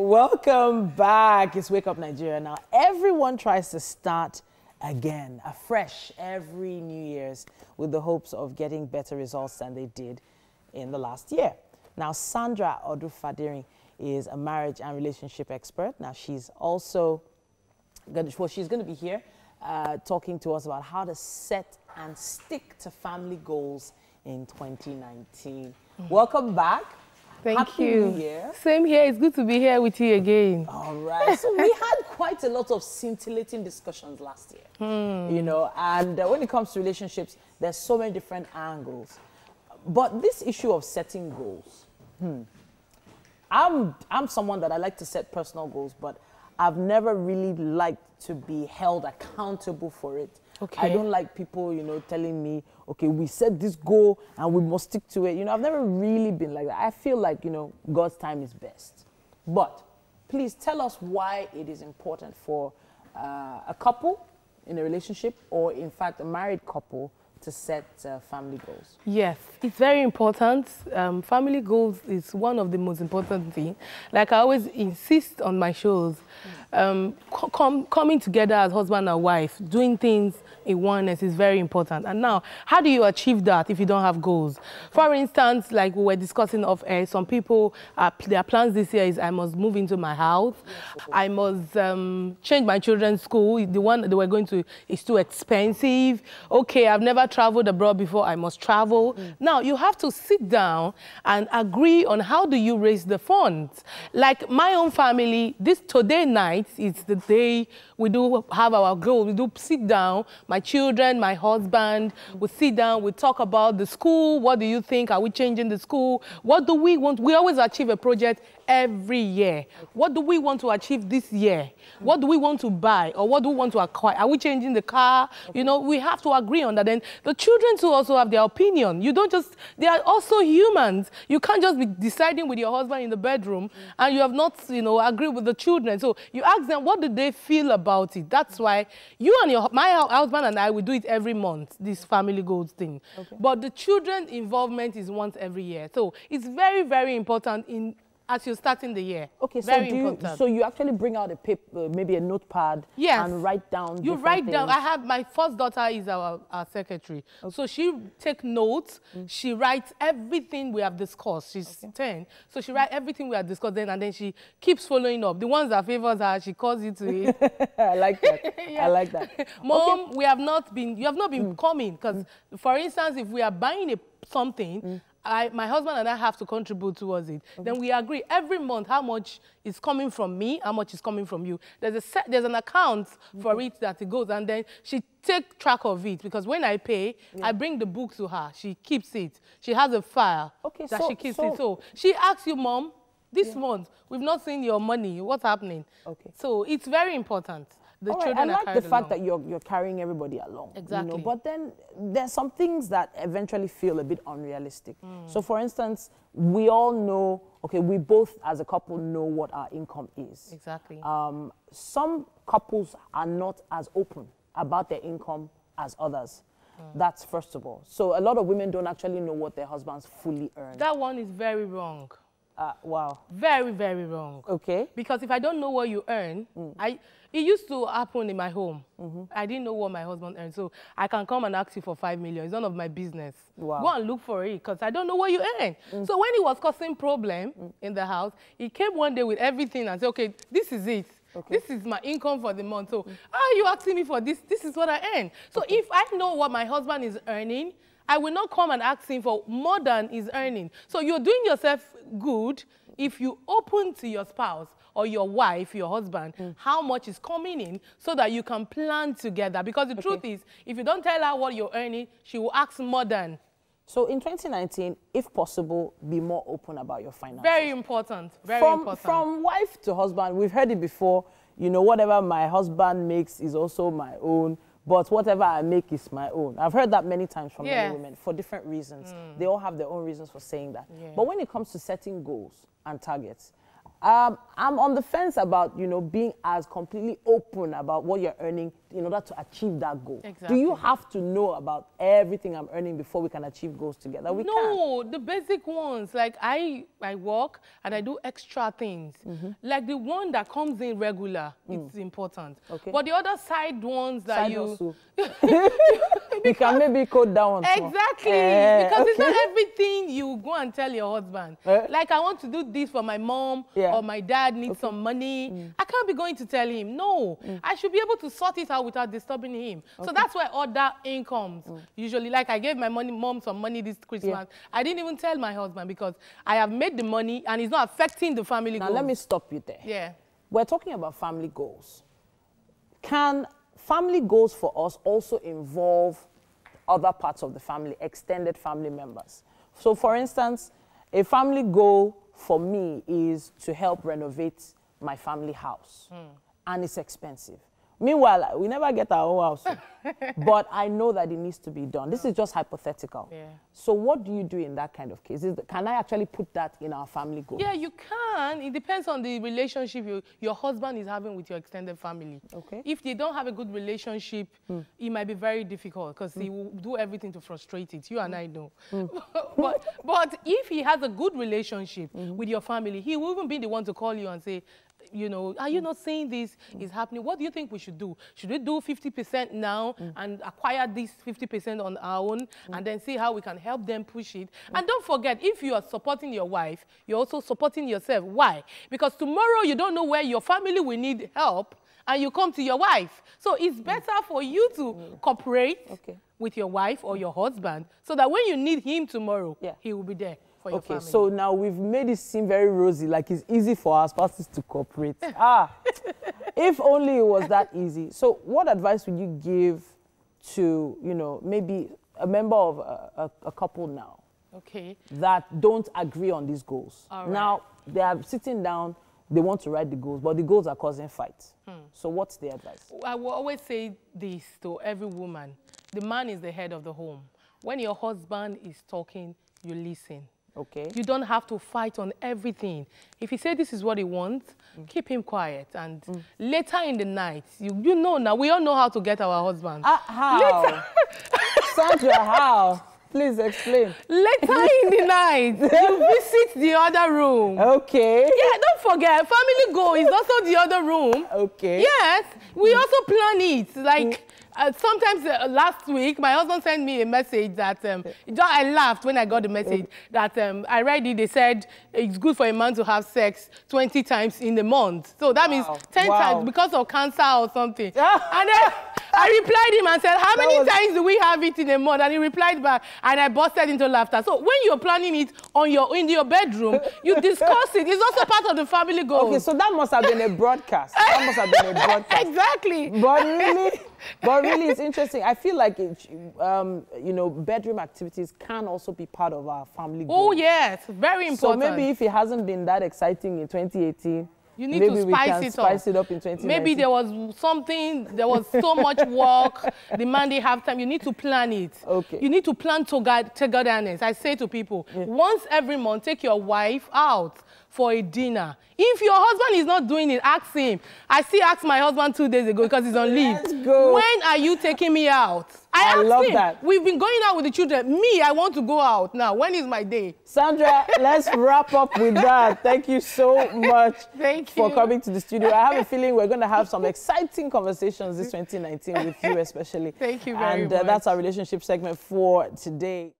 Welcome back. It's Wake Up Nigeria. Now, everyone tries to start again, afresh, every New Year's with the hopes of getting better results than they did in the last year. Now, Sandra Odufadiri is a marriage and relationship expert. Now, she's also she's going to be here talking to us about how to set and stick to family goals in 2019. Welcome back. Thank you. New Year. Same here. It's good to be here with you again. All right. So we had quite a lot of scintillating discussions last year, you know, and when it comes to relationships, there's so many different angles. But this issue of setting goals, I'm someone that I like to set personal goals, but I've never really liked to be held accountable for it. Okay. I don't like people, you know, telling me, okay, we set this goal and we must stick to it. You know, I've never really been like that. I feel like, you know, God's time is best. But please tell us why it is important for a couple in a relationship, or in fact a married couple, to set family goals. Yes, it's very important. Family goals is one of the most important things. Like I always insist on my shows, coming together as husband and wife, doing things in oneness is very important. And now, how do you achieve that if you don't have goals? For instance, like we were discussing off air, some people, their plans this year is I must move into my house. I must change my children's school. The one they were going to is too expensive. Okay, I've never traveled abroad before, I must travel. Now, you have to sit down and agree on how do you raise the funds. Like my own family, today night is the day we do have our goal. We do sit down, my children, my husband, we sit down, we talk about the school. What do you think? Are we changing the school? What do we want? We always achieve a project every year. What do we want to achieve this year? What do we want to buy, or what do we want to acquire? Are we changing the car? You know, we have to agree on that. Then the children too also have their opinion. You don't just, they are also humans. You can't just be deciding with your husband in the bedroom and you have not, you know, agreed with the children. So you ask them, what do they feel about it? That's why you and my husband and I, we do it every month, this family goals thing. Okay. But the children involvement is once every year. So it's very, very important as you're starting the year. Okay, so you actually bring out a paper, maybe a notepad, and write down. You write down. I have my first daughter is our secretary, so she take notes. She writes everything we have discussed. She's 10, so she writes everything we have discussed. Then and then she keeps following up. The ones that favors her, she calls you to it. I like that. I like that. Mom, you have not been coming, because, for instance, if we are buying something. My husband and I have to contribute towards it. Then we agree every month how much is coming from me, how much is coming from you. There's an account for it that it goes, and then she takes track of it, because when I pay, I bring the book to her. She keeps it. She has a file that she keeps it. So she asks you, Mom, this month, we've not seen your money. What's happening? Okay. So it's very important. The children I like the fact that you're carrying everybody along. Exactly. You know? But then there's some things that eventually feel a bit unrealistic. So for instance, we all know, okay, we both as a couple know what our income is. Exactly. Some couples are not as open about their income as others. That's first of all. So a lot of women don't actually know what their husbands fully earn. That one is very wrong. Wow. Very, very wrong. Okay. Because if I don't know what you earn, it used to happen in my home. I didn't know what my husband earned, so I can come and ask you for 5 million. It's none of my business. Wow. Go and look for it, because I don't know what you earn. So when he was causing problem in the house, he came one day with everything and said, okay, this is it. This is my income for the month. So, you asking me for this? This is what I earn. So if I know what my husband is earning, I will not come and ask him for more than he's earning. So you're doing yourself good if you open to your spouse or your wife, your husband, how much is coming in, so that you can plan together. Because the truth is, if you don't tell her what you're earning, she will ask more than. So in 2019, if possible, be more open about your finances. Very important. Very important. From wife to husband, we've heard it before, you know, whatever my husband makes is also my own. But whatever I make is my own. I've heard that many times from many women for different reasons. They all have their own reasons for saying that. But when it comes to setting goals and targets, I'm on the fence about, being as completely open about what you're earning in order to achieve that goal. Exactly. Do you have to know about everything I'm earning before we can achieve goals together? We No, can't. the basic ones. Like I work and I do extra things. Like the one that comes in regular, it's important. Okay. But the other side ones that Side you... hustle. You can maybe code that one. Exactly. Because it's not everything you go and tell your husband. Like, I want to do this for my mom or my dad needs some money. I can't be going to tell him. No. I should be able to sort it out without disturbing him. So that's where other incomes usually, like I gave my mom some money this Christmas. I didn't even tell my husband because I have made the money and it's not affecting the family goals. Now, let me stop you there. Yeah. We're talking about family goals. Can family goals for us also involve other parts of the family, extended family members? So, for instance, a family goal for me is to help renovate my family house. And it's expensive. Meanwhile, we never get our own house. But I know that it needs to be done. This is just hypothetical. Yeah. So what do you do in that kind of case? Can I actually put that in our family goal? Yeah, you can. It depends on the relationship your husband is having with your extended family. Okay. If they don't have a good relationship, it might be very difficult because he will do everything to frustrate it. You and I know. But if he has a good relationship with your family, he will even be the one to call you and say, are you not saying this is happening? What do you think we should do? Should we do 50% now and acquire this 50% on our own and then see how we can help them push it? And don't forget, if you are supporting your wife, you're also supporting yourself. Why? Because tomorrow you don't know where your family will need help and you come to your wife. So it's better for you to cooperate with your wife or your husband so that when you need him tomorrow, he will be there. Okay, so now we've made it seem very rosy, like it's easy for our spouses to cooperate. If only it was that easy. So what advice would you give to, maybe a member of a couple now that don't agree on these goals? All right. Now, they are sitting down, they want to write the goals, but the goals are causing fights. So what's the advice? I will always say this to every woman. The man is the head of the home. When your husband is talking, you listen. Okay. You don't have to fight on everything. If he says this is what he wants, keep him quiet. And later in the night, you know now, we all know how to get our husbands. How? Sandra, how? Please explain. Later in the night, you visit the other room. Okay. Yeah, don't forget, family goal is also the other room. Okay. Yes, we also plan it. Like, sometimes last week, my husband sent me a message that, I laughed when I got the message that I read it. They said it's good for a man to have sex 20 times in a month. So that means 10 times because of cancer or something. And then I replied him and said, how many times do we have it in a month? And he replied back, and I busted into laughter. So when you're planning it in your bedroom, you discuss it. It's also part of the family goal. Okay, so that must have been a broadcast. That must have been a broadcast. Exactly. But really, it's interesting. I feel like, bedroom activities can also be part of our family goal. Oh, yes. Very important. So maybe if it hasn't been that exciting in 2018, you need to spice it up in 2019. Maybe there was so much work, demanding half time. You need to plan it. Okay. You need to plan togetherness. I say to people, once every month, take your wife out for a dinner. If your husband is not doing it, ask him. I still asked my husband 2 days ago because he's on leave. Let's go. When are you taking me out? I love asked him. That. We've been going out with the children. Me, I want to go out now. When is my day? Sandra, let's wrap up with that. Thank you so much for coming to the studio. I have a feeling we're going to have some exciting conversations this 2019 with you especially. Thank you very much. And that's our relationship segment for today.